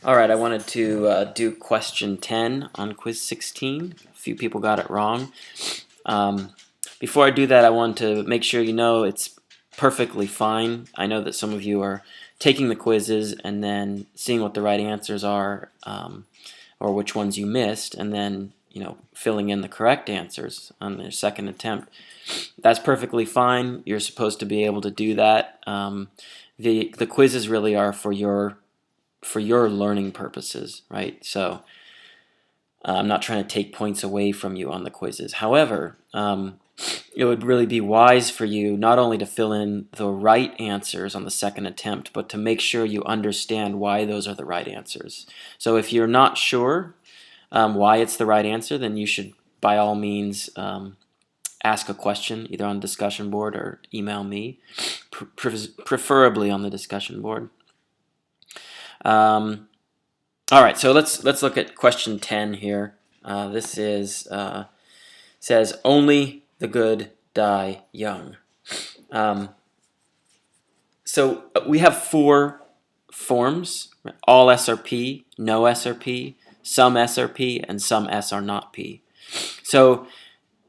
All right, I wanted to do question 10 on quiz 16. A few people got it wrong. Before I do that, I want to make sure you know it's perfectly fine. I know that some of you are taking the quizzes and then seeing what the right answers are, or which ones you missed, and then filling in the correct answers on their second attempt. That's perfectly fine. You're supposed to be able to do that. The quizzes really are for your learning purposes, right? So I'm not trying to take points away from you on the quizzes. However, it would really be wise for you not only to fill in the right answers on the second attempt, but to make sure you understand why those are the right answers. So if you're not sure why it's the right answer, then you should by all means ask a question either on the discussion board or email me, preferably on the discussion board. All right, so let's look at question 10 here. This is says only the good die young. So we have four forms: all S are P, no S are P, some S are P, and some S are not P. So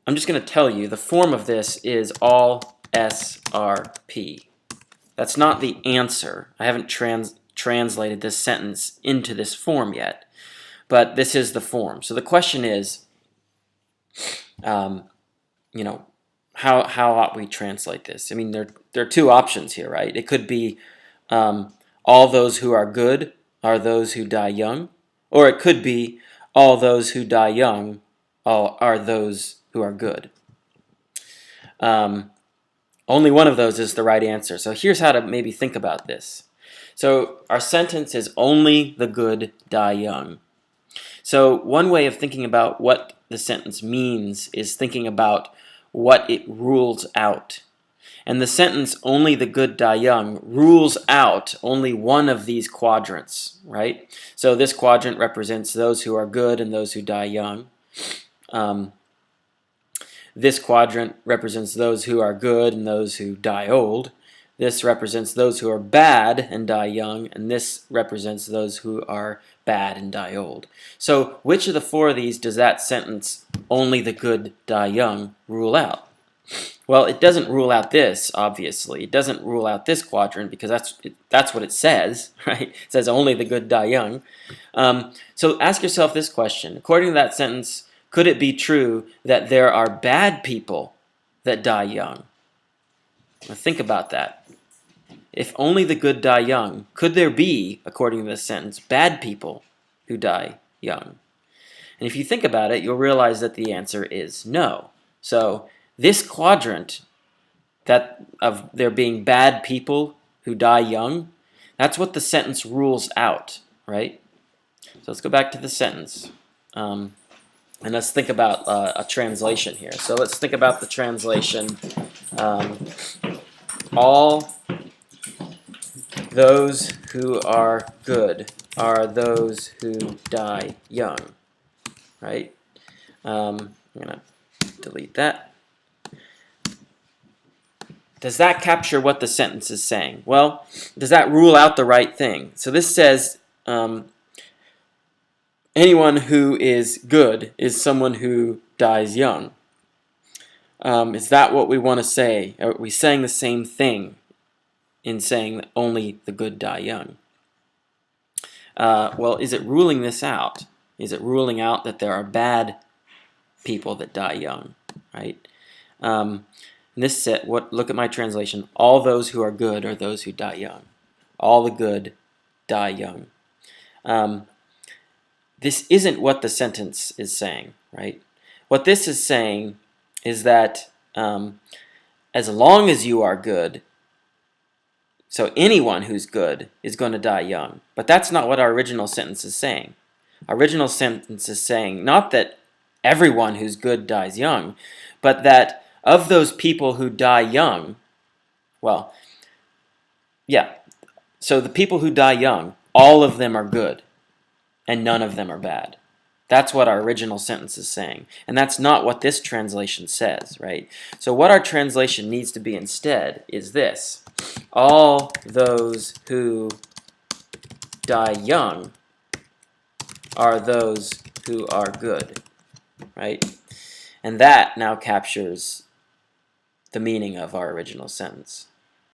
I'm just going to tell you the form of this is all S are P. That's not the answer. I haven't translated this sentence into this form yet, but this is the form. So the question is, how ought we translate this? I mean, there are two options here, right? It could be all those who are good are those who die young, or it could be all those who die young are those who are good. Only one of those is the right answer. So here's how to maybe think about this. So our sentence is only the good die young. So one way of thinking about what the sentence means is thinking about what it rules out. And the sentence only the good die young rules out only one of these quadrants, right? So this quadrant represents those who are good and those who die young. This quadrant represents those who are good and those who die old. This represents those who are bad and die young, and this represents those who are bad and die old. So which of the four of these does that sentence, only the good die young, rule out? Well, it doesn't rule out this, obviously. It doesn't rule out this quadrant because that's what it says, right? It says only the good die young. So ask yourself this question. According to that sentence, could it be true that there are bad people that die young? Now think about that. If only the good die young, could there be, according to this sentence, bad people who die young? And if you think about it, you'll realize that the answer is no. So this quadrant that of there being bad people who die young, that's what the sentence rules out, right? So let's go back to the sentence. And let's think about a translation here. So let's think about the translation. All those who are good are those who die young, right? I'm going to delete that. Does that capture what the sentence is saying? Well, does that rule out the right thing? So this says anyone who is good is someone who dies young. Is that what we want to say? Are we saying the same thing in saying that only the good die young? Well, is it ruling this out? Is it ruling out that there are bad people that die young, right? This set, look at my translation. All those who are good are those who die young. All the good die young. This isn't what the sentence is saying, right? What this is saying is that as long as you are good, so anyone who's good is going to die young. But that's not what our original sentence is saying. Our original sentence is saying not that everyone who's good dies young, but that of those people who die young, well, yeah, so the people who die young, all of them are good, and none of them are bad. That's what our original sentence is saying. And that's not what this translation says, right? So what our translation needs to be instead is this. All those who die young are those who are good, right? And that now captures the meaning of our original sentence.